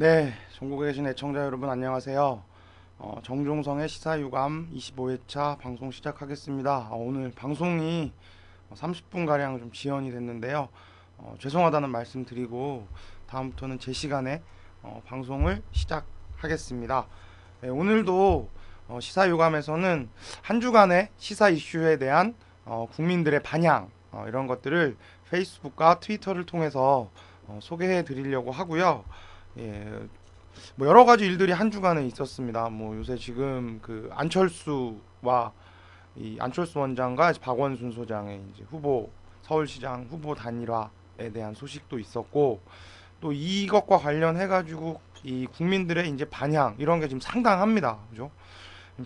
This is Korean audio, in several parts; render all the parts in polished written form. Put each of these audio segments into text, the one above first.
네, 전국에 계신 애청자 여러분 안녕하세요. 정종성의 시사유감 25회차 방송 시작하겠습니다. 오늘 방송이 30분가량 좀 지연이 됐는데요. 죄송하다는 말씀 드리고 다음부터는 제 시간에 방송을 시작하겠습니다. 네, 오늘도 시사유감에서는 한 주간의 시사 이슈에 대한 국민들의 반향 이런 것들을 페이스북과 트위터를 통해서 소개해 드리려고 하고요. 예, 뭐 여러 가지 일들이 한 주간에 있었습니다. 뭐 요새 지금 그 안철수와 이 안철수 원장과 박원순 소장의 이제 후보 서울시장 후보 단일화에 대한 소식도 있었고 또 이것과 관련해 가지고 이 국민들의 이제 반향 이런 게 지금 상당합니다. 그죠?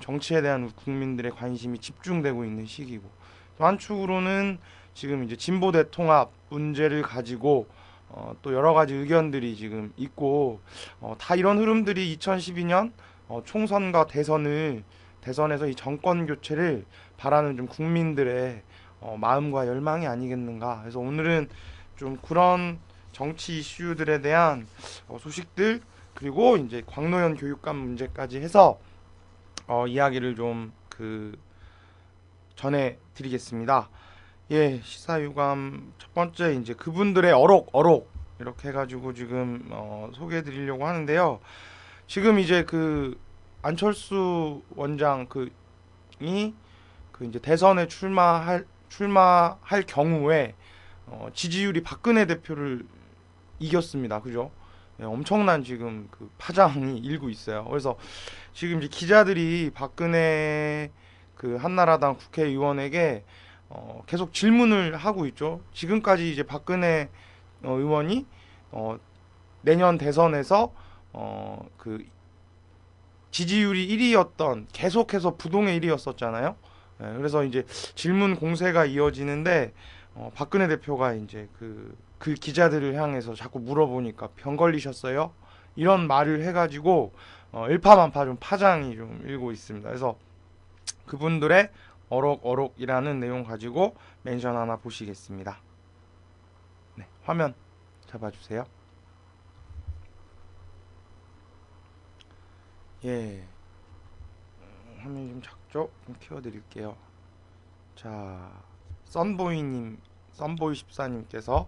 정치에 대한 국민들의 관심이 집중되고 있는 시기고 또 한축으로는 지금 이제 진보 대통합 문제를 가지고 또 여러 가지 의견들이 지금 있고 다 이런 흐름들이 2012년 총선과 대선에서 이 정권 교체를 바라는 좀 국민들의 마음과 열망이 아니겠는가. 그래서 오늘은 좀 그런 정치 이슈들에 대한 소식들 그리고 이제 광노현 교육감 문제까지 해서 이야기를 좀 그 전해 드리겠습니다. 예, 시사유감 첫 번째 이제 그분들의 어록 이렇게 해가지고 지금 소개해 드리려고 하는데요. 지금 이제 그 안철수 원장 그이 그 이제 대선에 출마할 경우에 지지율이 박근혜 대표를 이겼습니다. 그죠? 예, 엄청난 지금 그 파장이 일고 있어요. 그래서 지금 이제 기자들이 박근혜 그 한나라당 국회의원에게 계속 질문을 하고 있죠. 지금까지 이제 박근혜 의원이 어, 내년 대선에서 그 지지율이 1위였던 계속해서 부동의 1위였었잖아요. 그래서 이제 질문 공세가 이어지는데 박근혜 대표가 이제 그 기자들을 향해서 자꾸 물어보니까 병 걸리셨어요? 이런 말을 해가지고 일파만파 좀 파장이 좀 일고 있습니다. 그래서 그분들의 어록어록이라는 내용 가지고 멘션 하나 보시겠습니다. 네, 화면 잡아주세요. 예, 화면이 좀 작죠? 좀 키워드릴게요. 자, 썬보이님, 썬보이14님께서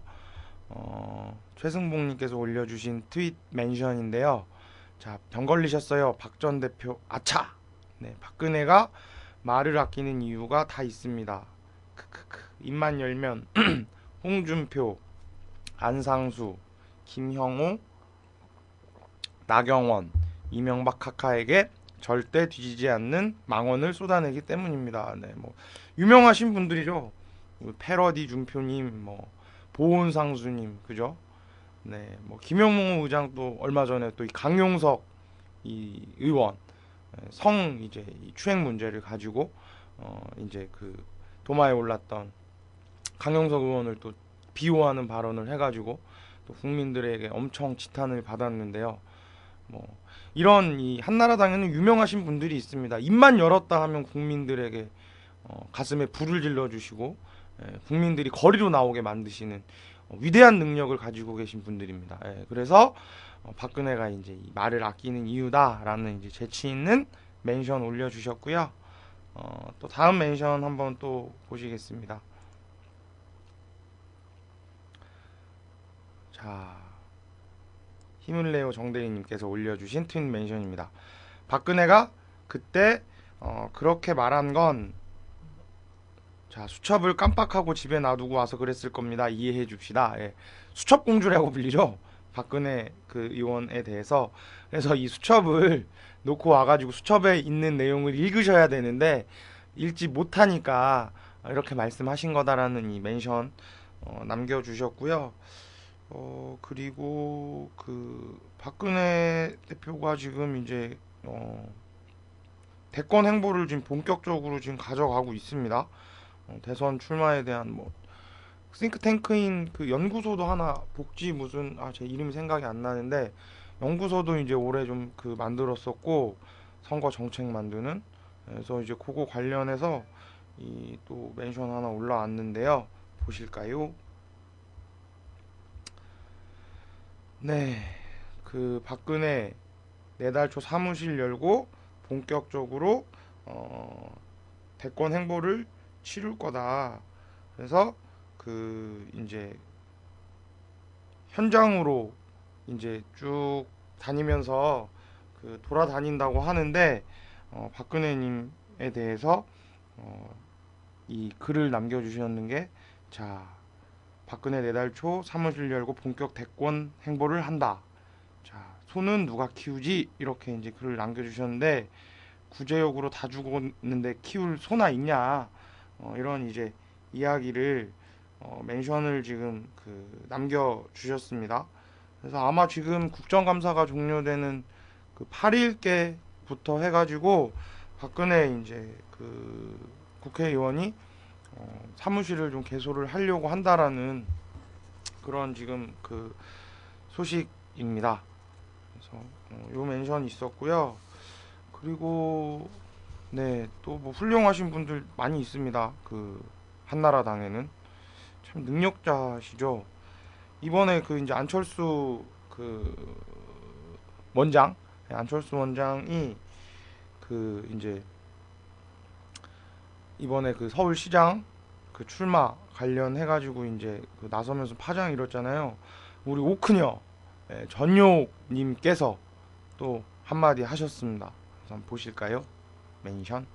최승봉님께서 올려주신 트윗 멘션인데요. 자, 병 걸리셨어요. 박 전 대표, 아차! 네, 박근혜가 말을 아끼는 이유가 다 있습니다. 크크크. 입만 열면 홍준표, 안상수, 김형호, 나경원, 이명박 카카에게 절대 뒤지지 않는 망언을 쏟아내기 때문입니다. 네, 뭐 유명하신 분들이죠. 패러디 준표님, 뭐 보은상수님, 그죠? 네, 뭐 김영모 의장도 얼마 전에 또 이 강용석 이 의원 성 이제 이 추행 문제를 가지고 이제 그 도마에 올랐던 강용석 의원을 또 비호하는 발언을 해가지고 또 국민들에게 엄청 지탄을 받았는데요. 뭐 이런 이 한나라당에는 유명하신 분들이 있습니다. 입만 열었다 하면 국민들에게 가슴에 불을 질러 주시고 국민들이 거리로 나오게 만드시는 위대한 능력을 가지고 계신 분들입니다. 그래서 박근혜가 이제 이 말을 아끼는 이유다라는 이제 재치 있는 멘션 올려주셨고요. 또 다음 멘션 한번 또 보시겠습니다. 자, 힘을 내요 정대리님께서 올려주신 트윈 멘션입니다. 박근혜가 그때 그렇게 말한 건 자, 수첩을 깜빡하고 집에 놔두고 와서 그랬을 겁니다. 이해해 줍시다. 예. 수첩 공주라고 불리죠. 박근혜 그 의원에 대해서. 그래서 이 수첩을 놓고 와가지고 수첩에 있는 내용을 읽으셔야 되는데 읽지 못하니까 이렇게 말씀하신 거다라는 이 멘션 남겨주셨고요. 그리고 그 박근혜 대표가 지금 이제 대권 행보를 지금 본격적으로 지금 가져가고 있습니다. 대선 출마에 대한 뭐 싱크탱크인 그 연구소도 하나 복지 무슨 제 이름이 생각이 안 나는데 연구소도 이제 올해 좀 그 만들었었고 선거 정책 만드는 그래서 이제 그거 관련해서 이 또 멘션 하나 올라왔는데요. 보실까요? 네. 그 박근혜 내달 초 사무실 열고 본격적으로 대권 행보를 치룰 거다. 그래서 그 이제 현장으로 이제 쭉 다니면서 그 돌아다닌다고 하는데 박근혜님에 대해서 이 글을 남겨주셨는 게, 자, 박근혜 내달 초 사무실 열고 본격 대권 행보를 한다. 자, 소는 누가 키우지? 이렇게 이제 글을 남겨주셨는데, 구제역으로 다 죽었는데 키울 소나 있냐? 이런 이제 이야기를 멘션을 지금 그 남겨주셨습니다. 그래서 아마 지금 국정감사가 종료되는 그 8일께부터 해가지고 박근혜 이제 그 국회의원이 사무실을 좀 개소를 하려고 한다라는 그런 지금 그 소식입니다. 그래서 요 멘션이 있었고요. 그리고 네, 또 뭐 훌륭하신 분들 많이 있습니다. 그 한나라당에는 참 능력자시죠. 이번에 그 이제 안철수 그 원장, 안철수 원장이 그 이제 이번에 그 서울시장 그 출마 관련해 가지고 이제 그 나서면서 파장 일었잖아요. 우리 오크녀 전용님께서 또 한마디 하셨습니다. 그래서 한번 보실까요? 멘션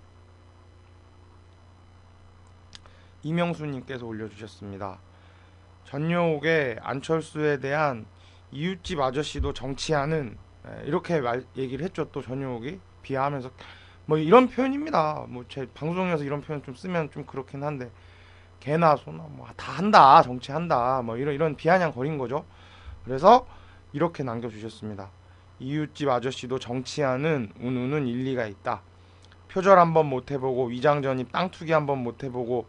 이명수님께서 올려주셨습니다. 전용옥의 안철수에 대한 이웃집 아저씨도 정치하는, 이렇게 얘기를 했죠. 또 전용옥이 비하하면서 뭐 이런 표현입니다. 뭐 제 방송에서 이런 표현 좀 쓰면 좀 그렇긴 한데, 개나 소나 뭐 다 한다, 정치한다, 뭐 이런 비아냥 거린 거죠. 그래서 이렇게 남겨주셨습니다. 이웃집 아저씨도 정치하는 운우는 일리가 있다. 표절 한번 못 해보고 위장전입 땅 투기 한번 못 해보고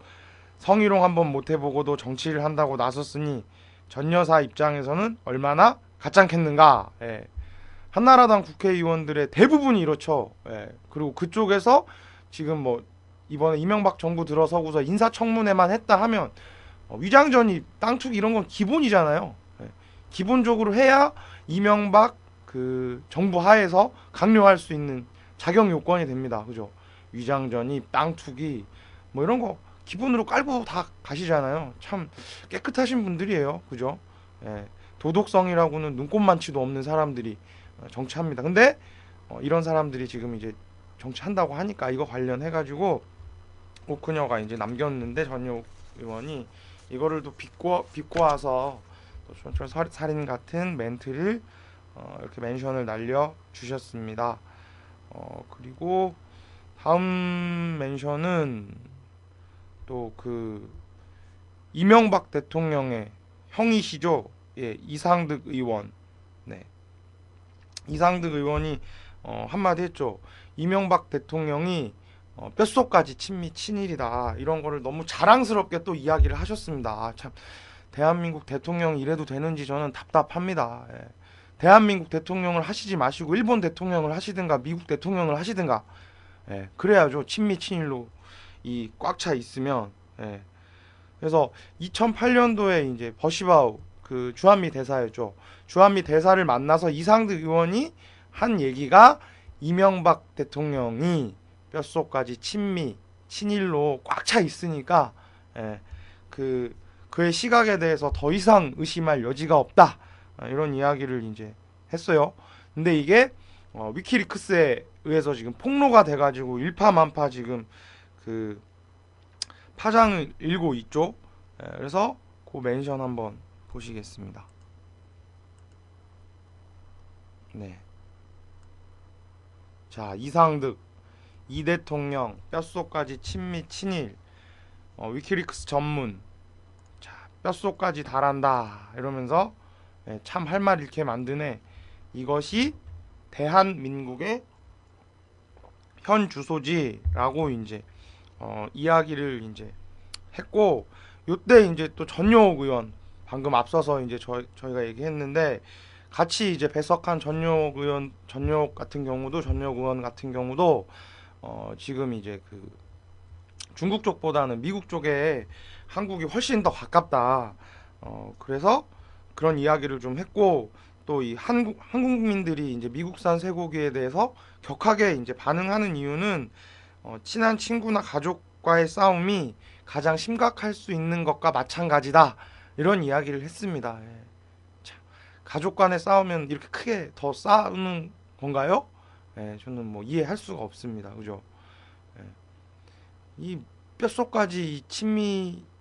성희롱 한번 못 해보고도 정치를 한다고 나섰으니 전 여사 입장에서는 얼마나 가짱했는가. 예. 한나라당 국회의원들의 대부분이 이렇죠. 예. 그리고 그쪽에서 지금 뭐 이번에 이명박 정부 들어서고서 인사청문회만 했다 하면 위장전입 땅 투기 이런 건 기본이잖아요. 예. 기본적으로 해야 이명박 그 정부 하에서 강요할 수 있는 자격 요건이 됩니다. 그죠? 위장전입, 땅 투기 뭐 이런 거 기본으로 깔고 다 가시잖아요. 참 깨끗하신 분들이에요. 그죠? 예, 도덕성이라고는 눈꼽만치도 없는 사람들이 정치합니다. 근데 이런 사람들이 지금 이제 정치한다고 하니까 이거 관련해가지고 오크녀가 이제 남겼는데 전용 의원이 이거를 또 빚고 와서 또 촌철 살인 같은 멘트를 이렇게 멘션을 날려 주셨습니다. 그리고 다음 멘션은 또 그 이명박 대통령의 형이시죠. 예, 이상득 의원. 네. 이상득 의원이 한마디 했죠. 이명박 대통령이 뼛속까지 친미 친일이다. 이런 거를 너무 자랑스럽게 또 이야기를 하셨습니다. 아, 참 대한민국 대통령이 이래도 되는지 저는 답답합니다. 예. 대한민국 대통령을 하시지 마시고 일본 대통령을 하시든가 미국 대통령을 하시든가, 예, 그래야죠. 친미 친일로 이 꽉 차 있으면. 예. 그래서 2008년도에 이제 버시바우 그 주한미 대사였죠. 주한미 대사를 만나서 이상득 의원이 한 얘기가 이명박 대통령이 뼛속까지 친미 친일로 꽉 차 있으니까, 예, 그의 시각에 대해서 더 이상 의심할 여지가 없다. 이런 이야기를 이제 했어요. 근데 이게 위키리크스에 의해서 지금 폭로가 돼가지고 일파만파 지금 그 파장을 일고 있죠. 그래서 그 멘션 한번 보시겠습니다. 네. 자, 이상득 이 대통령 뼛속까지 친미 친일, 위키리크스 전문. 자, 뼛속까지 달한다 이러면서 참 할 말 잃게 만드네. 이것이 대한민국의 현 주소지라고 이제 이야기를 이제 했고, 요때 이제 또 전용옥 의원 방금 앞서서 이제 저희가 얘기했는데 같이 이제 배석한 전용옥 의원, 전용옥 의원 같은 경우도 지금 이제 그 중국 쪽보다는 미국 쪽에 한국이 훨씬 더 가깝다. 그래서 그런 이야기를 좀 했고, 또 이 한국민들이 이제 미국산 쇠고기에 대해서 격하게 이제 반응하는 이유는 친한 친구나 가족과의 싸움이 가장 심각할 수 있는 것과 마찬가지다. 이런 이야기를 했습니다. 예. 자, 가족 간의 싸우면 이렇게 크게 더 싸우는 건가요? 예, 저는 뭐 이해할 수가 없습니다. 그죠? 예. 이 뼛속까지 이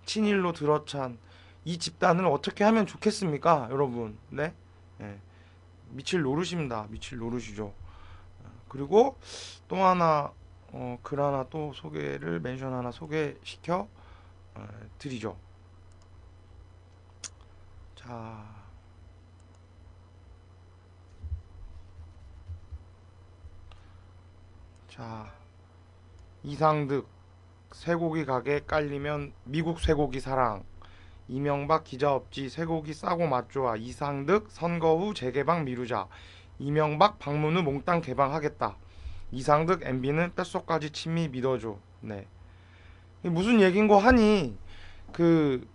친일로 들어찬 이 집단을 어떻게 하면 좋겠습니까, 여러분? 네? 예. 미칠 노릇입니다. 미칠 노릇이죠. 그리고 또 하나 글 하나 또 소개를 멘션 하나 소개시켜 드리죠. 자, 자, 이상득 쇠고기 가게 깔리면 미국 쇠고기 사랑. 이명박 기자업지 쇠고기 싸고 맛 좋아. 이상득 선거 후 재개방 미루자. 이명박 방문 후 몽땅 개방하겠다. 이상득 MB는 뼛속까지 친미 믿어줘. 네. 이게 무슨 얘긴고 하니 그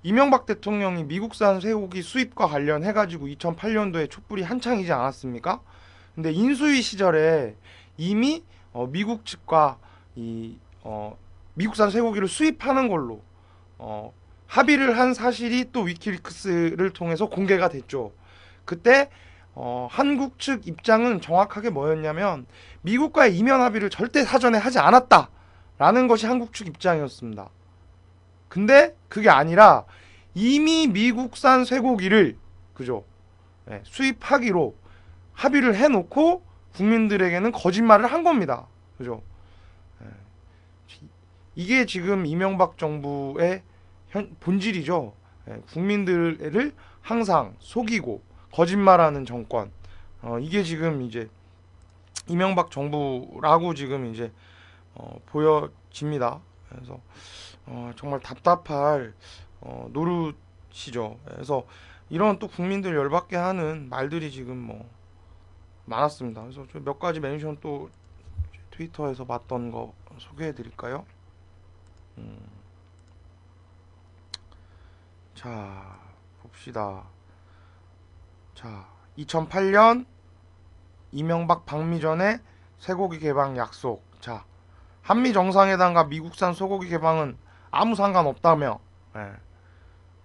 이명박 대통령이 미국산 쇠고기 수입과 관련해가지고 2008년도에 촛불이 한창이지 않았습니까? 근데 인수위 시절에 이미 미국 측과 이 미국산 쇠고기를 수입하는 걸로 합의를 한 사실이 또 위키리크스를 통해서 공개가 됐죠. 그때 한국 측 입장은 정확하게 뭐였냐면 미국과의 이면 합의를 절대 사전에 하지 않았다라는 것이 한국 측 입장이었습니다. 근데 그게 아니라 이미 미국산 쇠고기를 그죠? 네, 수입하기로 합의를 해놓고 국민들에게는 거짓말을 한 겁니다. 그죠? 네. 이게 지금 이명박 정부의 본질이죠. 네, 국민들을 항상 속이고 거짓말하는 정권. 이게 지금 이제 이명박 정부라고 지금 이제 보여집니다. 그래서 정말 답답할 노릇이죠. 그래서 이런 또 국민들 열받게 하는 말들이 지금 뭐 많았습니다. 그래서 몇 가지 멘션 또 트위터에서 봤던 거 소개해 드릴까요? 자, 봅시다. 자, 2008년 이명박 방미 전에 쇠고기 개방 약속. 자, 한미 정상회담과 미국산 소고기 개방은 아무 상관없다며. 네.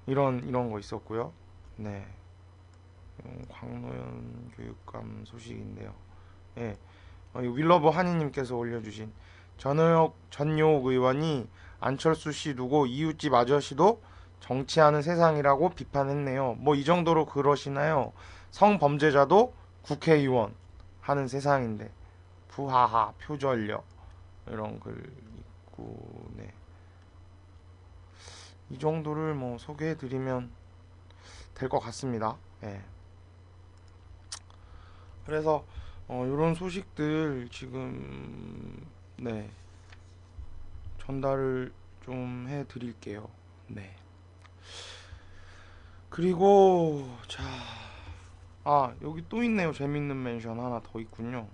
이런 거 있었고요. 네. 광노현 교육감 소식인데요. 예. 윌러버 한이님께서 올려주신 전효옥 의원이 안철수 씨 두고 이웃집 아저씨도 정치하는 세상이라고 비판했네요. 뭐 이 정도로 그러시나요? 성범죄자도 국회의원 하는 세상인데 부하하 표절력 이런 글 있고 네. 이 정도를 뭐 소개해드리면 될 것 같습니다. 예. 그래서 이런 소식들 지금 네 전달을 좀 해드릴게요. 네. 그리고 자, 여기 또 있네요. 재밌는 멘션 하나 더 있군요.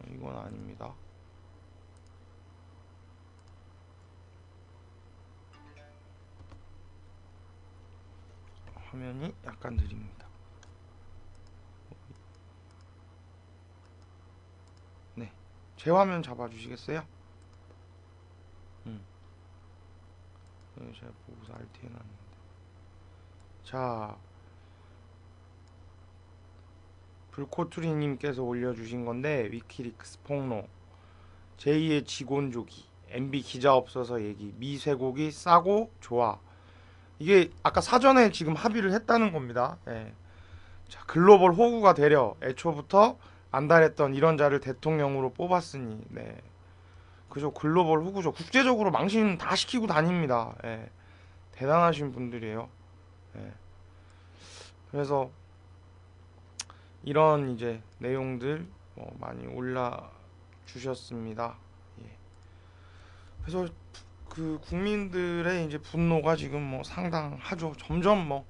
이건 아닙니다. 화면이 약간 느립니다. 네, 제 화면 잡아주시겠어요? 제가 보고서 RT 해놨는데. 자, 불코투리님께서 올려주신 건데 위키리크스 폭로 제2의 직원조기 MB 기자 없어서 얘기 미쇠고기 싸고 좋아. 이게 아까 사전에 지금 합의를 했다는 겁니다. 예. 자, 글로벌 호구가 되려 애초부터 안달했던 이런 자를 대통령으로 뽑았으니 네. 그죠. 글로벌 호구죠. 국제적으로 망신 다 시키고 다닙니다. 예. 대단하신 분들이에요. 예. 그래서 이런 이제 내용들 많이 올라 주셨습니다. 예. 그래서 그 국민들의 이제 분노가 지금 뭐 상당하죠. 점점 뭐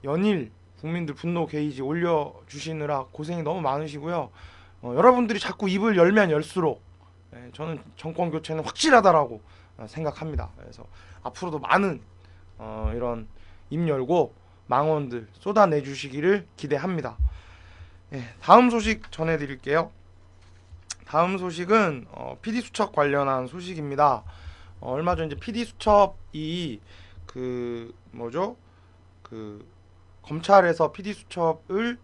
연일 국민들 분노 게이지 올려 주시느라 고생이 너무 많으시고요. 여러분들이 자꾸 입을 열면 열수록 저는 정권 교체는 확실하다라고 생각합니다. 그래서 앞으로도 많은 이런 입 열고 망언들 쏟아내 주시기를 기대합니다. 예, 다음 소식 전해드릴게요. 다음 소식은 PD수첩 관련한 소식입니다. 얼마 전 이제 PD수첩이 그 뭐죠? 그 검찰에서 PD수첩을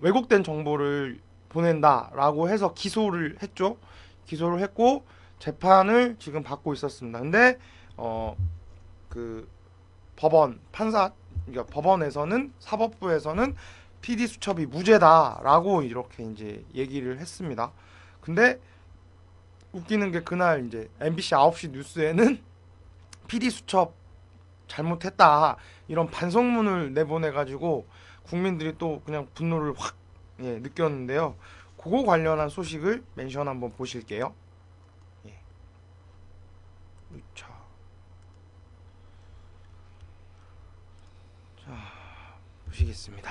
왜곡된 정보를 보낸다라고 해서 기소를 했죠. 기소를 했고 재판을 지금 받고 있었습니다. 근데 그 법원 판사, 그러니까 법원에서는 사법부에서는 PD수첩이 무죄다라고 이렇게 이제 얘기를 했습니다. 근데 웃기는 게 그날 이제 MBC 9시 뉴스에는 PD수첩 잘못했다 이런 반성문을 내보내가지고 국민들이 또 그냥 분노를 확 느꼈는데요. 그거 관련한 소식을 멘션 한번 보실게요. 예. 자, 보시겠습니다.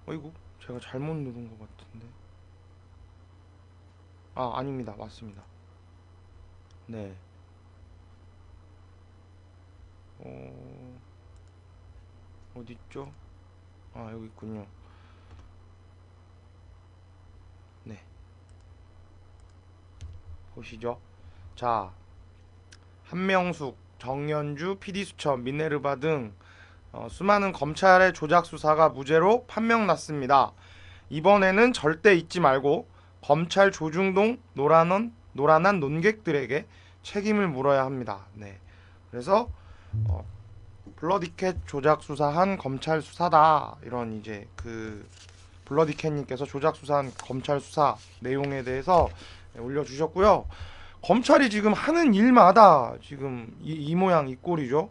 어이구, 제가 잘못 누른 것 같은데. 아닙니다. 맞습니다. 네. 어디 있죠? 여기 있군요. 네. 보시죠. 자, 한명숙, 정연주, PD수첩, 미네르바 등 수많은 검찰의 조작 수사가 무죄로 판명났습니다. 이번에는 절대 잊지 말고 검찰 조중동 노란한 논객들에게 책임을 물어야 합니다. 네. 그래서 블러디캣 조작 수사한 검찰 수사다, 이런 이제 그 블러디캣님께서 조작 수사한 검찰 수사 내용에 대해서 올려주셨고요. 검찰이 지금 하는 일마다 지금 이 모양 이 꼴이죠.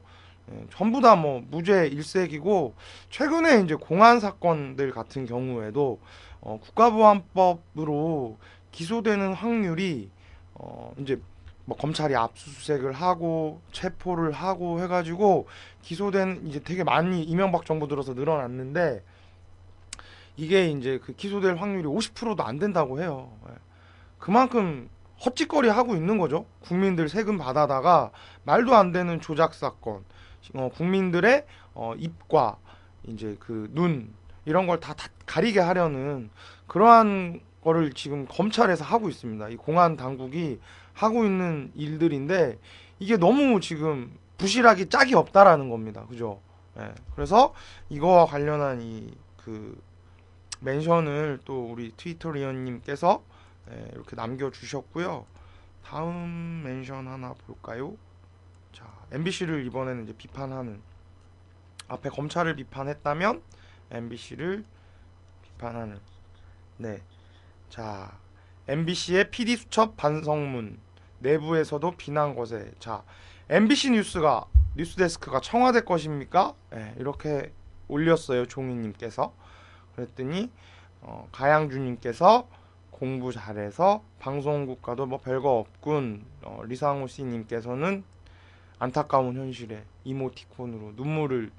전부 다 뭐 무죄 일색이고, 최근에 이제 공안 사건들 같은 경우에도 국가보안법으로 기소되는 확률이 이제 뭐 검찰이 압수수색을 하고 체포를 하고 해가지고 기소된 이제 되게 많이 이명박 정부 들어서 늘어났는데, 이게 이제 그 기소될 확률이 50%도 안 된다고 해요. 그만큼 헛짓거리 하고 있는 거죠. 국민들 세금 받아다가 말도 안 되는 조작 사건, 국민들의 입과 이제 그 눈 이런 걸 다 가리게 하려는 그러한 거를 지금 검찰에서 하고 있습니다. 이 공안 당국이 하고 있는 일들인데, 이게 너무 지금 부실하기 짝이 없다라는 겁니다. 그죠? 그래서 이거와 관련한 이 그 멘션을 또 우리 트위터리언님께서 이렇게 남겨주셨고요. 다음 멘션 하나 볼까요? 자, MBC를 이번에는 이제 비판하는, 앞에 검찰을 비판했다면 MBC를 비판하는. 네. 자, MBC의 PD수첩 반성문, 내부에서도 비난 거세. 자, MBC 뉴스데스크가 청와대 것입니까? 이렇게 올렸어요, 종이님께서. 그랬더니 가양주님께서 공부 잘해서 방송국가도 뭐 별거 없군. 리상호 씨님께서는 안타까운 현실에 이모티콘으로 눈물을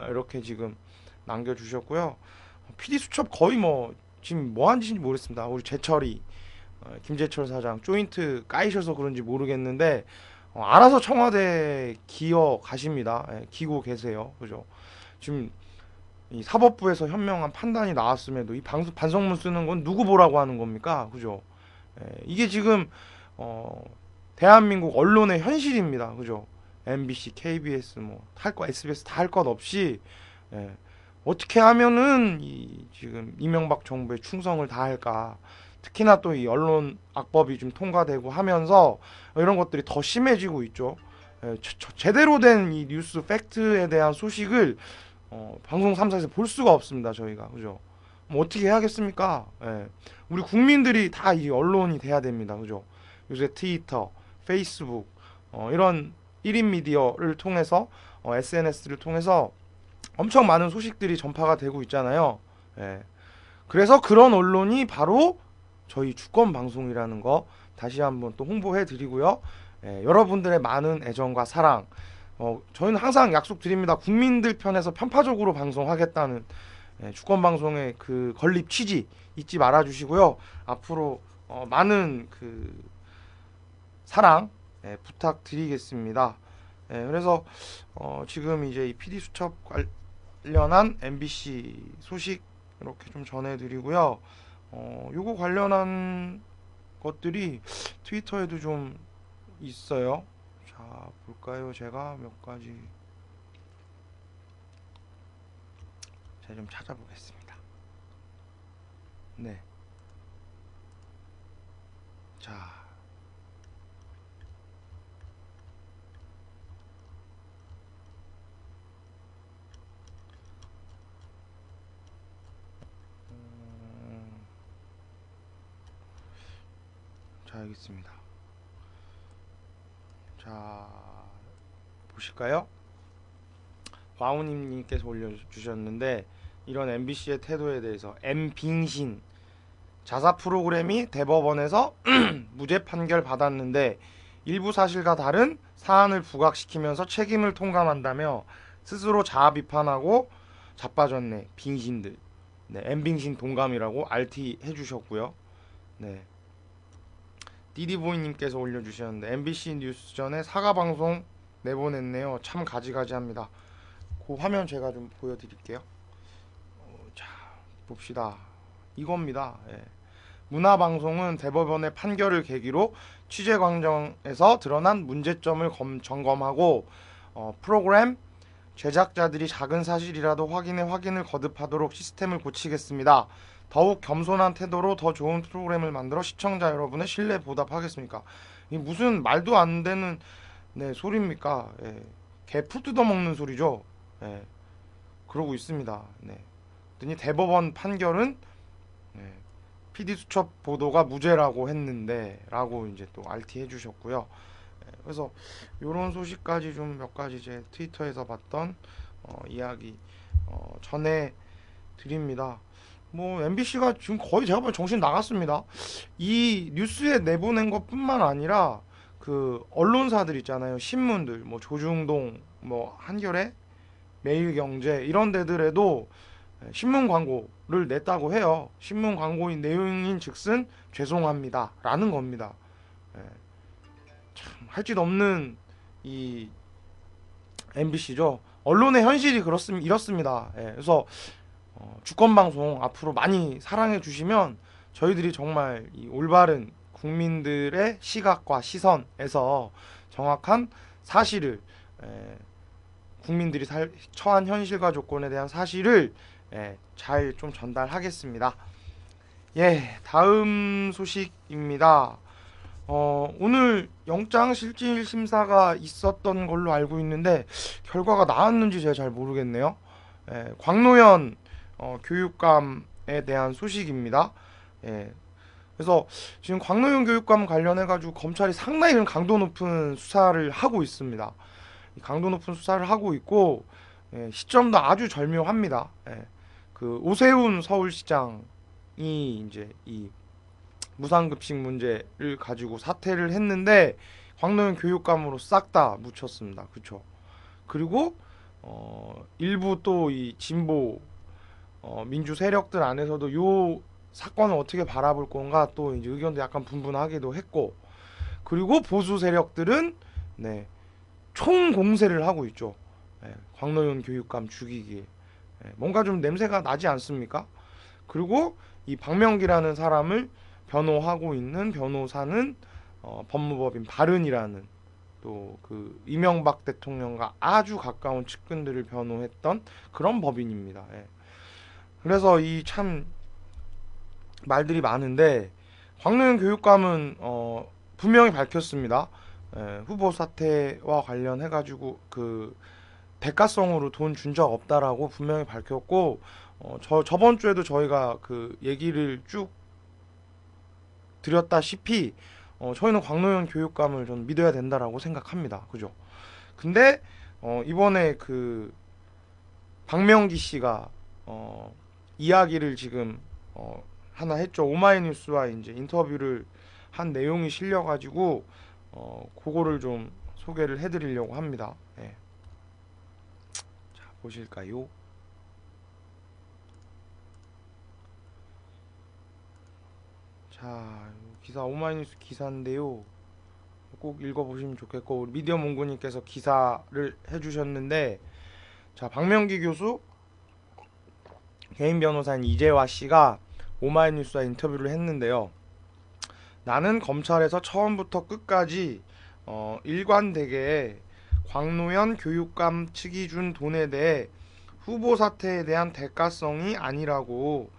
이렇게 지금 남겨주셨고요. PD수첩 거의 뭐 지금 뭐한 짓인지 모르겠습니다. 우리 재철이 김재철 사장 조인트 까이셔서 그런지 모르겠는데 알아서 청와대 기어 가십니다. 기고 계세요. 그죠? 지금 이 사법부에서 현명한 판단이 나왔음에도 이 반성문 쓰는 건 누구 보라고 하는 겁니까? 그죠? 이게 지금 대한민국 언론의 현실입니다. 그죠? MBC, KBS 뭐 할 거, SBS 다 할 것 없이 어떻게 하면은 이 지금 이명박 정부의 충성을 다할까? 특히나 또 이 언론 악법이 좀 통과되고 하면서 이런 것들이 더 심해지고 있죠. 제대로 된 이 뉴스 팩트에 대한 소식을 방송 3사에서 볼 수가 없습니다. 저희가. 그죠? 뭐 어떻게 해야겠습니까? 우리 국민들이 다 이 언론이 돼야 됩니다. 그죠? 요새 트위터, 페이스북 이런 1인 미디어를 통해서 SNS를 통해서 엄청 많은 소식들이 전파가 되고 있잖아요. 그래서 그런 언론이 바로 저희 주권 방송이라는 거 다시 한번 또 홍보해 드리고요. 여러분들의 많은 애정과 사랑, 저희는 항상 약속드립니다. 국민들 편에서 편파적으로 방송하겠다는 주권 방송의 그 건립 취지 잊지 말아 주시고요. 앞으로 많은 그 사랑 부탁드리겠습니다. 그래서 지금 이제 이 PD 수첩 관련한 MBC 소식 이렇게 좀 전해드리고요. 요거 관련한 것들이 트위터에도 좀 있어요. 자, 볼까요? 제가 몇 가지 제가 좀 찾아보겠습니다. 네. 자, 음, 자, 여기 있습니다. 자, 보실까요? 와우님께서 올려주셨는데 이런 MBC의 태도에 대해서 M빙신 자사 프로그램이 대법원에서 무죄 판결 받았는데 일부 사실과 다른 사안을 부각시키면서 책임을 통감한다며 스스로 자아 비판하고 자빠졌네 빙신들. 네, M빙신 동감이라고 RT 해주셨고요. 네, 디디보이님께서 올려주셨는데 MBC 뉴스전에 사과 방송 내보냈네요. 참 가지가지합니다. 그 화면 제가 좀 보여드릴게요. 자, 봅시다. 이겁니다. 예. 문화방송은 대법원의 판결을 계기로 취재 과정에서 드러난 문제점을 점검하고 프로그램 제작자들이 작은 사실이라도 확인을 거듭하도록 시스템을 고치겠습니다. 더욱 겸손한 태도로 더 좋은 프로그램을 만들어 시청자 여러분의 신뢰에 보답하겠습니까? 이 무슨 말도 안 되는 네, 소리입니까? 예. 개풀 뜯어먹는 소리죠. 예. 그러고 있습니다. 네. 그랬더니 대법원 판결은 네, PD 수첩 보도가 무죄라고 했는데 라고 이제 또 RT 해주셨고요. 그래서 이런 소식까지 좀 몇 가지 제 트위터에서 봤던 이야기 전해 드립니다. 뭐 MBC가 지금 거의 제가 보기엔 정신 나갔습니다. 이 뉴스에 내보낸 것뿐만 아니라 그 언론사들 있잖아요. 신문들 뭐 조중동 뭐 한겨레 매일경제 이런 데들에도 신문 광고를 냈다고 해요. 신문 광고인 내용인 즉슨 죄송합니다 라는 겁니다. 참 할 짓 없는 이 MBC죠. 언론의 현실이 이렇습니다. 그래서 주권방송 앞으로 많이 사랑해 주시면 저희들이 정말 이 올바른 국민들의 시각과 시선에서 정확한 사실을 국민들이 처한 현실과 조건에 대한 사실을 잘 좀 전달하겠습니다. 예, 다음 소식입니다. 오늘 영장실질심사가 있었던 걸로 알고 있는데 결과가 나왔는지 제가 잘 모르겠네요. 광노현 교육감에 대한 소식입니다. 예, 그래서 지금 광노현 교육감 관련해가지고 검찰이 상당히 강도 높은 수사를 하고 있습니다. 강도 높은 수사를 하고 있고 시점도 아주 절묘합니다. 그 오세훈 서울시장이 이제 이 무상급식 문제를 가지고 사퇴를 했는데 광노현 교육감으로 싹 다 묻혔습니다. 그쵸? 그리고 일부 또 이 진보 민주 세력들 안에서도 요 사건을 어떻게 바라볼 건가 또 이제 의견도 약간 분분하기도 했고, 그리고 보수 세력들은 네, 총 공세를 하고 있죠. 광노현 교육감 죽이기에 뭔가 좀 냄새가 나지 않습니까? 그리고 이 박명기라는 사람을 변호하고 있는 변호사는 법무법인 바른이라는 또 그 이명박 대통령과 아주 가까운 측근들을 변호했던 그런 법인입니다. 그래서 이 참 말들이 많은데 광노현 교육감은 분명히 밝혔습니다. 후보 사퇴와 관련해가지고 그 대가성으로 돈 준 적 없다라고 분명히 밝혔고, 저번 주에도 저희가 그 얘기를 쭉 드렸다시피 저희는 광노현 교육감을 좀 믿어야 된다라고 생각합니다. 그죠? 근데 이번에 그 박명기 씨가 이야기를 지금 하나 했죠. 오마이뉴스와 이제 인터뷰를 한 내용이 실려가지고 그거를 좀 소개를 해드리려고 합니다. 예. 자, 보실까요? 자, 기사 오마이뉴스 기사인데요. 꼭 읽어보시면 좋겠고, 우리 미디어 몽구님께서 기사를 해주셨는데, 자, 박명기 교수 개인 변호사인 이재화 씨가 오마이뉴스와 인터뷰를 했는데요. 나는 검찰에서 처음부터 끝까지 일관되게 광노현 교육감 측이 준 돈에 대해 후보 사태에 대한 대가성이 아니라고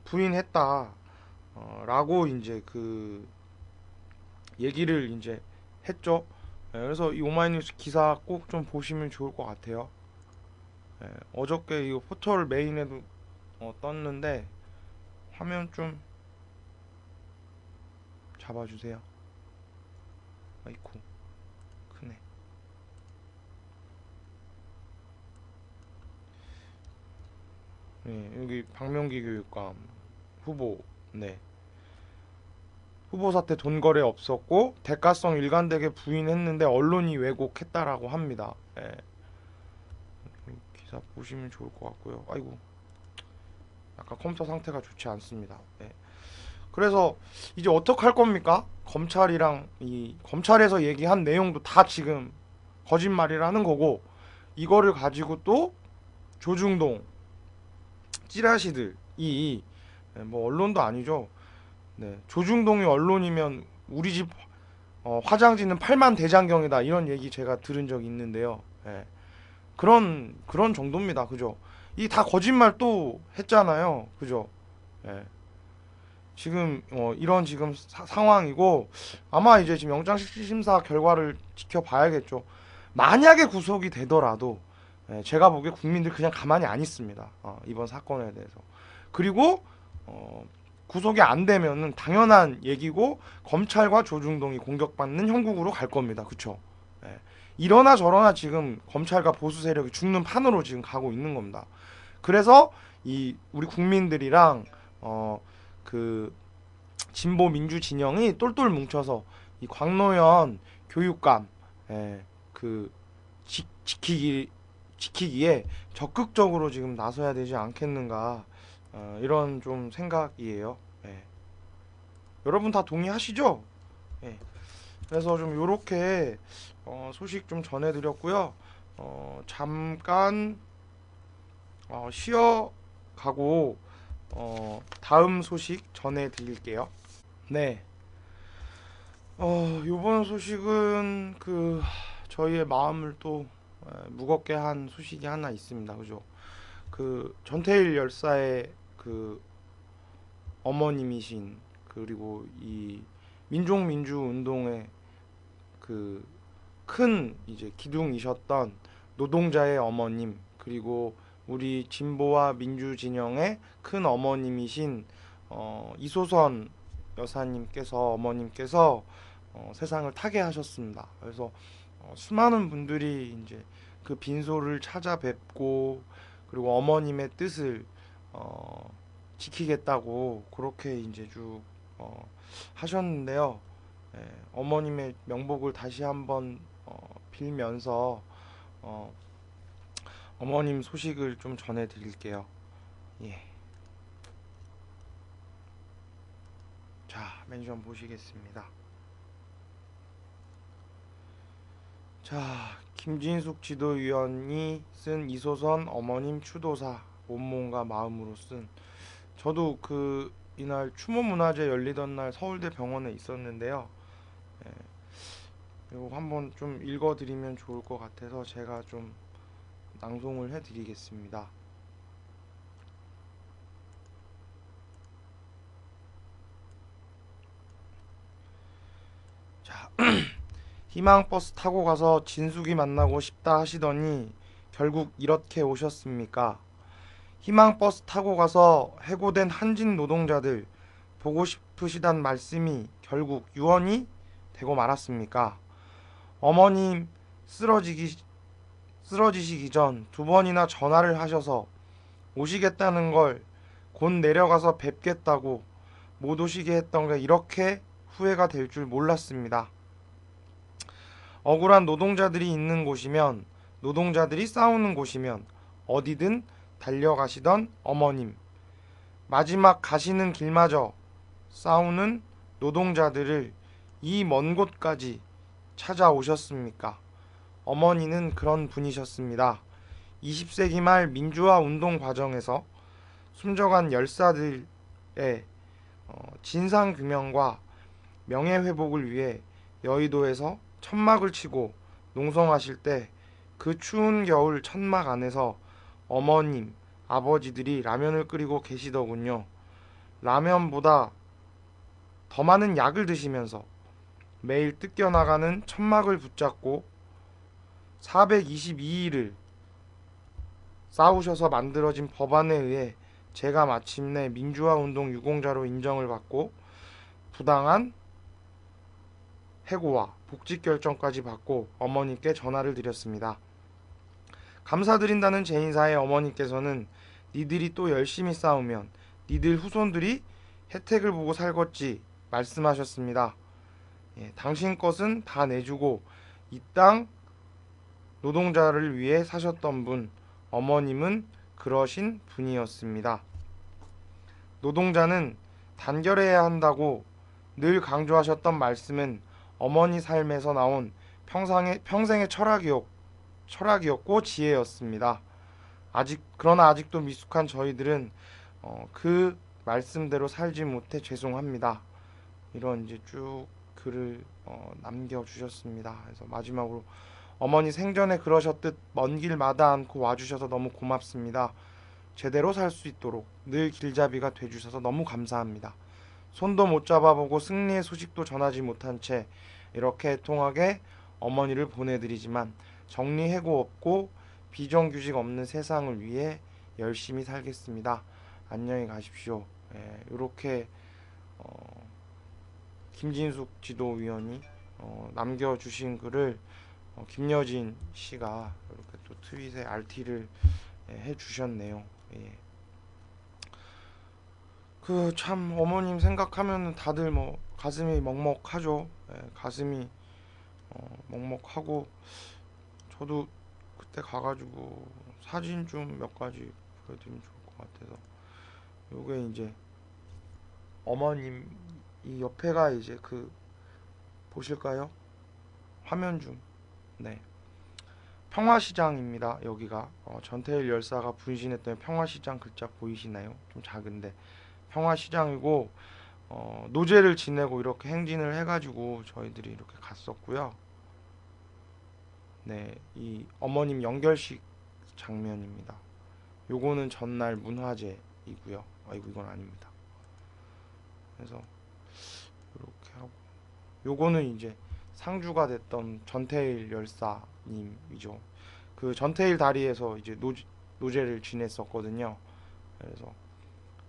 부인했다. 라고 이제 그 얘기를 이제 했죠. 그래서 이 오마이뉴스 기사 꼭 좀 보시면 좋을 것 같아요. 어저께 이 포털 메인에도 떴는데 화면 좀 잡아주세요. 아이쿠 크네. 네, 여기 박명기 교육감 후보. 네. 후보 사태 돈 거래 없었고 대가성 일관되게 부인했는데 언론이 왜곡했다라고 합니다. 예. 기사 보시면 좋을 것 같고요. 아이고, 약간 컴퓨터 상태가 좋지 않습니다. 예. 그래서 이제 어떻게 할 겁니까? 검찰이랑 이 검찰에서 얘기한 내용도 다 지금 거짓말이라는 거고, 이거를 가지고 또 조중동 찌라시들이, 뭐 언론도 아니죠. 네, 조중동이 언론이면 우리 집 화장지는 8만 대장경이다, 이런 얘기 제가 들은 적이 있는데요. 예, 그런 정도입니다. 그죠? 이 다 거짓말 또 했잖아요. 그죠? 예, 지금 이런 지금 상황이고, 아마 이제 지금 영장심사 결과를 지켜봐야겠죠. 만약에 구속이 되더라도 제가 보기에 국민들 그냥 가만히 안 있습니다. 이번 사건에 대해서. 그리고 구속이 안 되면은 당연한 얘기고, 검찰과 조중동이 공격받는 형국으로 갈 겁니다. 그쵸? 예. 이러나 저러나 지금 검찰과 보수 세력이 죽는 판으로 지금 가고 있는 겁니다. 그래서 이 우리 국민들이랑 그 진보 민주 진영이 똘똘 뭉쳐서 이 광노현 교육감 그 지키기에 적극적으로 지금 나서야 되지 않겠는가, 이런 좀 생각이에요. 예. 여러분 다 동의하시죠? 예. 그래서 좀 요렇게 소식 좀 전해드렸고요. 잠깐 쉬어가고 다음 소식 전해드릴게요. 네. 요번 소식은 그 저희의 마음을 또 무겁게 한 소식이 하나 있습니다. 그죠? 그 전태일 열사의 그 어머님이신, 그리고 이 민족민주 운동의 그 큰 이제 기둥이셨던 노동자의 어머님, 그리고 우리 진보와 민주 진영의 큰 어머님이신 이소선 여사님께서, 어머님께서 세상을 타계하셨습니다. 그래서 수많은 분들이 이제 그 빈소를 찾아뵙고, 그리고 어머님의 뜻을 지키겠다고 그렇게 이제 쭉 하셨는데요. 어머님의 명복을 다시 한번 빌면서 어머님 소식을 좀 전해드릴게요. 예. 자, 메뉴 좀 보시겠습니다. 자, 김진숙 지도위원이 쓴 이소선 어머님 추도사, 온몸과 마음으로 쓴, 저도 그 이날 추모문화제 열리던 날 서울대 병원에 있었는데요. 이거 한번 좀 읽어드리면 좋을 것 같아서 제가 좀 낭송을 해드리겠습니다. 자, 희망버스 타고 가서 진숙이 만나고 싶다 하시더니 결국 이렇게 오셨습니까? 희망버스 타고 가서 해고된 한진 노동자들 보고 싶으시단 말씀이 결국 유언이 되고 말았습니까? 어머님 쓰러지시기 전 2번이나 전화를 하셔서 오시겠다는 걸 곧 내려가서 뵙겠다고 못 오시게 했던 게 이렇게 후회가 될 줄 몰랐습니다. 억울한 노동자들이 있는 곳이면, 노동자들이 싸우는 곳이면 어디든 달려가시던 어머님, 마지막 가시는 길마저 싸우는 노동자들을 이 먼 곳까지 찾아오셨습니까? 어머니는 그런 분이셨습니다. 20세기 말 민주화 운동 과정에서 숨져간 열사들의 진상규명과 명예회복을 위해 여의도에서 천막을 치고 농성하실 때 그 추운 겨울 천막 안에서 어머님, 아버지들이 라면을 끓이고 계시더군요. 라면보다 더 많은 약을 드시면서 매일 뜯겨나가는 천막을 붙잡고 422일을 싸우셔서 만들어진 법안에 의해 제가 마침내 민주화운동 유공자로 인정을 받고 부당한 해고와 복직 결정까지 받고 어머니께 전화를 드렸습니다. 감사드린다는 제 인사에 어머니께서는 니들이 또 열심히 싸우면 니들 후손들이 혜택을 보고 살겠지 말씀하셨습니다. 당신 것은 다 내주고 이 땅 노동자를 위해 사셨던 분, 어머님은 그러신 분이었습니다. 노동자는 단결해야 한다고 늘 강조하셨던 말씀은 어머니 삶에서 나온 평생의 철학이었고 지혜였습니다. 그러나 아직도 미숙한 저희들은 그 말씀대로 살지 못해 죄송합니다. 이런 이제 쭉 글을 남겨주셨습니다. 그래서 마지막으로 어머니 생전에 그러셨듯 먼 길 마다 않고 와주셔서 너무 고맙습니다. 제대로 살 수 있도록 늘 길잡이가 돼주셔서 너무 감사합니다. 손도 못 잡아보고 승리의 소식도 전하지 못한 채 이렇게 애통하게 어머니를 보내드리지만 정리해고 없고 비정규직 없는 세상을 위해 열심히 살겠습니다. 안녕히 가십시오. 이렇게 김진숙 지도위원이 남겨주신 글을 김여진 씨가 이렇게 또 트윗에 RT를 해주셨네요. 그 참 어머님 생각하면 다들 뭐 가슴이 먹먹하죠. 가슴이 먹먹하고 저도 그때 가가지고 사진 좀 몇 가지 보여드리면 좋을 것 같아서 요게 이제 어머님 이 옆에가 이제 그 보실까요? 화면 좀. 네. 평화시장입니다. 여기가 전태일 열사가 분신했던 평화시장 글자 보이시나요? 좀 작은데 평화시장이고 노제를 지내고 이렇게 행진을 해가지고 저희들이 이렇게 갔었고요. 네, 이 어머님 연결식 장면입니다. 요거는 전날 문화재이고요. 아이고 이건 아닙니다. 그래서 이렇게 하고 요거는 이제 상주가 됐던 전태일 열사님이죠. 그 전태일 다리에서 이제 노제를 지냈었거든요. 그래서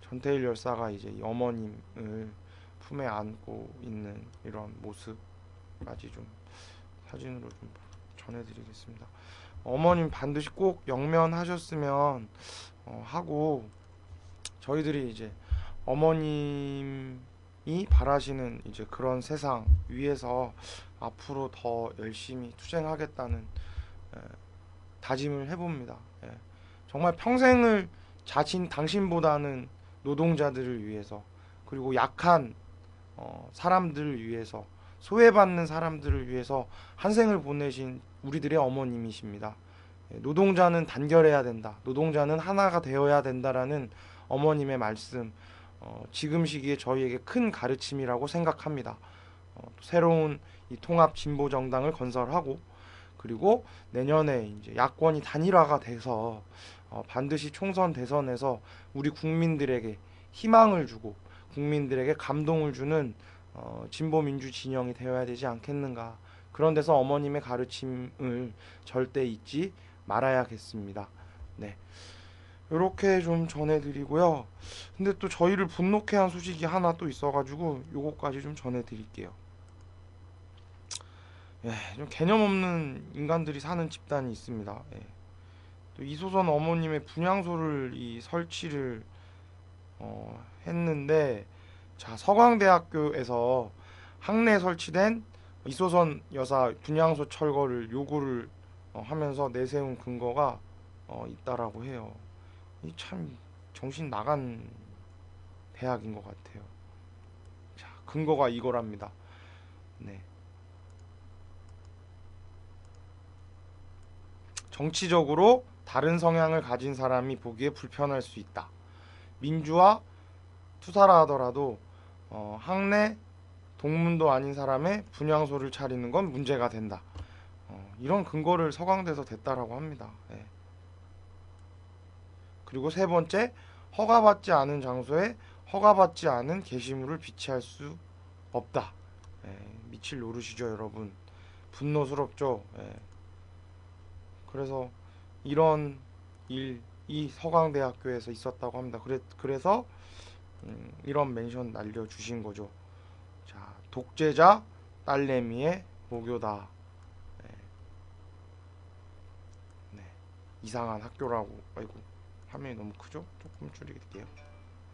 전태일 열사가 이제 이 어머님을 품에 안고 있는 이런 모습까지 좀 사진으로 좀 전해드리겠습니다. 어머님 반드시 꼭 영면하셨으면 하고 저희들이 이제 어머님이 바라시는 이제 그런 세상 위에서 앞으로 더 열심히 투쟁하겠다는 다짐을 해봅니다. 정말 평생을 당신보다는 노동자들을 위해서 그리고 약한 사람들을 위해서 소외받는 사람들을 위해서 한 생을 보내신 우리들의 어머님이십니다. 노동자는 단결해야 된다. 노동자는 하나가 되어야 된다라는 어머님의 말씀 지금 시기에 저희에게 큰 가르침이라고 생각합니다. 새로운 이 통합 진보 정당을 건설하고 그리고 내년에 이제 야권이 단일화가 돼서 반드시 총선 대선에서 우리 국민들에게 희망을 주고 국민들에게 감동을 주는 진보 민주 진영이 되어야 되지 않겠는가. 그런 데서 어머님의 가르침을 절대 잊지 말아야겠습니다. 네. 이렇게 좀 전해드리고요. 근데 또 저희를 분노케 한 소식이 하나 또 있어가지고 요거까지 좀 전해드릴게요. 좀 개념 없는 인간들이 사는 집단이 있습니다. 또 이소선 어머님의 분향소를 설치를 했는데 자 서강대학교에서 학내에 설치된 이소선 여사 분향소 철거를 요구를 하면서 내세운 근거가 있다라고 해요. 이 참 정신 나간 대학인 것 같아요. 자 근거가 이거랍니다. 네. 정치적으로 다른 성향을 가진 사람이 보기에 불편할 수 있다. 민주화 투사라 하더라도 학내 동문도 아닌 사람의 분향소를 차리는 건 문제가 된다. 이런 근거를 서강대에서 댔다라고 합니다. 예. 그리고 세 번째, 허가받지 않은 장소에 허가받지 않은 게시물을 비치할 수 없다. 예. 미칠 노릇이죠, 여러분. 분노스럽죠. 예. 그래서 이런 일이 서강대학교에서 있었다고 합니다. 그래서 이런 멘션 날려주신 거죠. 자, 독재자 딸내미의 모교다. 네. 네. 이상한 학교라고. 아이고, 화면이 너무 크죠? 조금 줄일게요.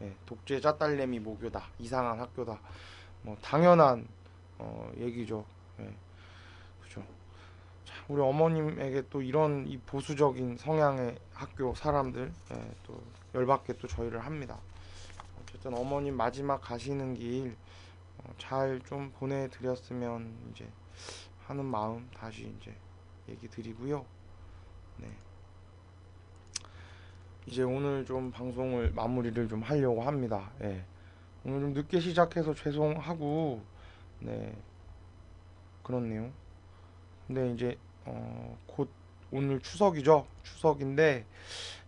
네. 독재자 딸내미 모교다. 이상한 학교다. 뭐 당연한 얘기죠. 네. 그죠. 자, 우리 어머님에게 또 이런 이 보수적인 성향의 학교 사람들 또 열받게 또 저희를 합니다. 어쨌든 어머님 마지막 가시는 길 잘 좀 보내드렸으면 이제 하는 마음 다시 이제 얘기 드리고요. 네. 이제 오늘 좀 방송을 마무리를 좀 하려고 합니다. 예. 오늘 좀 늦게 시작해서 죄송하고, 네. 그렇네요. 근데 이제, 곧 오늘 추석이죠. 추석인데,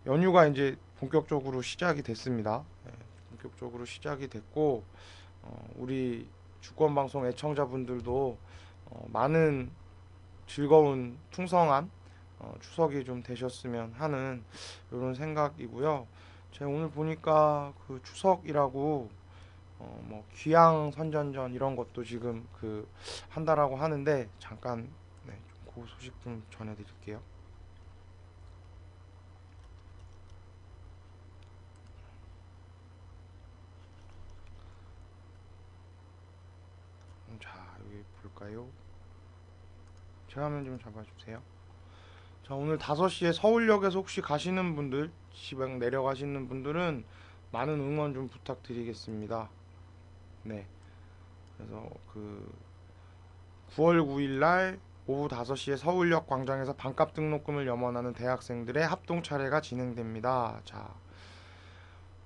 연휴가 이제 본격적으로 시작이 됐습니다. 예. 본격적으로 시작이 됐고, 우리 주권방송 애청자분들도 많은 즐거운 풍성한 추석이 좀 되셨으면 하는 이런 생각이고요. 제가 오늘 보니까 그 추석이라고 뭐 귀향 선전전 이런 것도 지금 그 한다라고 하는데 잠깐 네, 그 소식 좀 전해드릴게요. 자, 여기 볼까요? 제 화면 좀 잡아주세요. 자, 오늘 5시에 서울역에서 혹시 가시는 분들, 지방 내려가시는 분들은 많은 응원 좀 부탁드리겠습니다. 네. 그래서 그 9월 9일 날 오후 5시에 서울역 광장에서 반값 등록금을 염원하는 대학생들의 합동 차례가 진행됩니다. 자,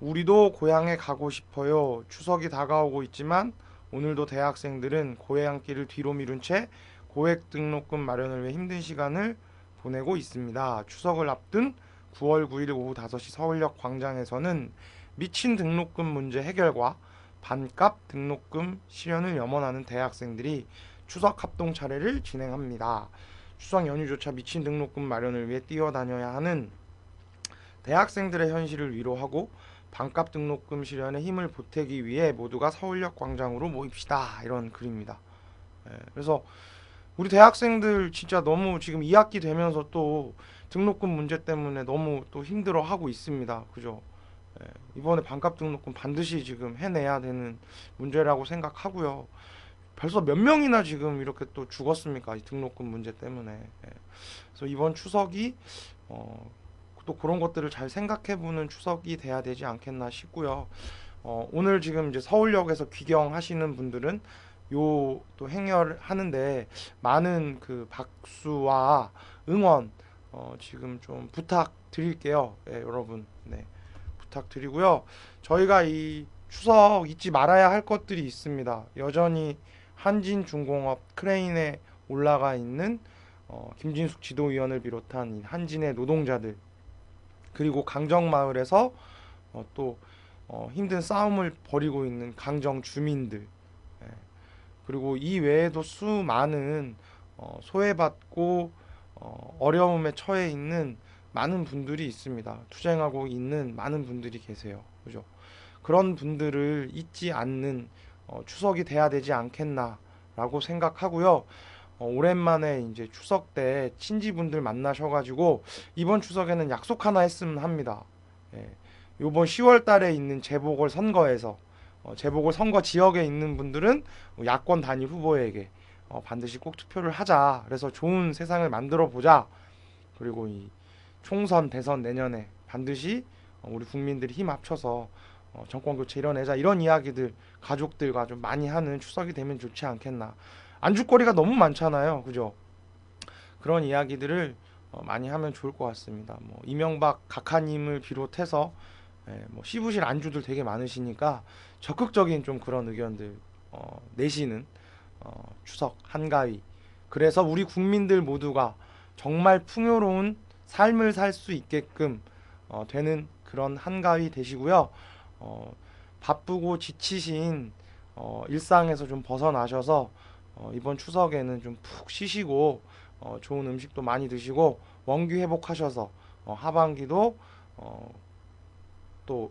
우리도 고향에 가고 싶어요. 추석이 다가오고 있지만 오늘도 대학생들은 고향길을 뒤로 미룬 채 고액 등록금 마련을 위해 힘든 시간을 보내고 있습니다. 추석을 앞둔 9월 9일 오후 5시 서울역 광장에서는 미친 등록금 문제 해결과 반값 등록금 실현을 염원하는 대학생들이 추석 합동 차례를 진행합니다. 추석 연휴조차 미친 등록금 마련을 위해 뛰어다녀야 하는 대학생들의 현실을 위로하고 반값 등록금 실현에 힘을 보태기 위해 모두가 서울역 광장으로 모입시다. 이런 글입니다. 그래서 우리 대학생들 진짜 너무 지금 2학기 되면서 또 등록금 문제 때문에 너무 또 힘들어하고 있습니다. 그죠? 이번에 반값 등록금 반드시 지금 해내야 되는 문제라고 생각하고요. 벌써 몇 명이나 지금 이렇게 또 죽었습니까? 이 등록금 문제 때문에. 그래서 이번 추석이 또 그런 것들을 잘 생각해보는 추석이 돼야 되지 않겠나 싶고요. 오늘 지금 이제 서울역에서 귀경하시는 분들은 요 또 행렬하는데 많은 그 박수와 응원 지금 좀 부탁드릴게요. 여러분. 네. 부탁드리고요. 저희가 이 추석 잊지 말아야 할 것들이 있습니다. 여전히 한진중공업 크레인에 올라가 있는 김진숙 지도위원을 비롯한 한진의 노동자들 그리고 강정마을에서 또 힘든 싸움을 벌이고 있는 강정 주민들 그리고 이 외에도 수많은 소외받고 어려움에 처해 있는 많은 분들이 있습니다. 투쟁하고 있는 많은 분들이 계세요. 그죠? 그런 분들을 잊지 않는 추석이 돼야 되지 않겠나라고 생각하고요. 오랜만에 이제 추석 때 친지분들 만나셔가지고 이번 추석에는 약속 하나 했으면 합니다. 요번 10월 달에 있는 재보궐 선거에서 재보궐 선거 지역에 있는 분들은 야권 단일 후보에게 반드시 꼭 투표를 하자. 그래서 좋은 세상을 만들어 보자. 그리고 이 총선 대선 내년에 반드시 우리 국민들이 힘 합쳐서 정권 교체 이뤄내자, 이런 이야기들 가족들과 좀 많이 하는 추석이 되면 좋지 않겠나. 안주거리가 너무 많잖아요, 그죠? 그런 이야기들을 많이 하면 좋을 것 같습니다. 뭐 이명박 각하님을 비롯해서 뭐 씹으실 안주들 되게 많으시니까 적극적인 좀 그런 의견들 내시는 추석 한가위. 그래서 우리 국민들 모두가 정말 풍요로운 삶을 살 수 있게끔 되는 그런 한가위 되시고요. 바쁘고 지치신 일상에서 좀 벗어나셔서 이번 추석에는 좀 푹 쉬시고 좋은 음식도 많이 드시고 원기 회복하셔서 하반기도 또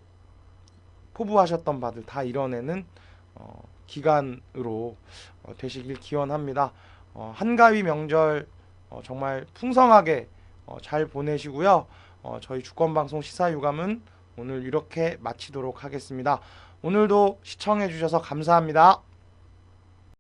포부하셨던 바들 다 이뤄내는 기간으로 되시길 기원합니다. 한가위 명절 정말 풍성하게 잘 보내시고요. 저희 주권방송 시사유감은 오늘 이렇게 마치도록 하겠습니다. 오늘도 시청해 주셔서 감사합니다.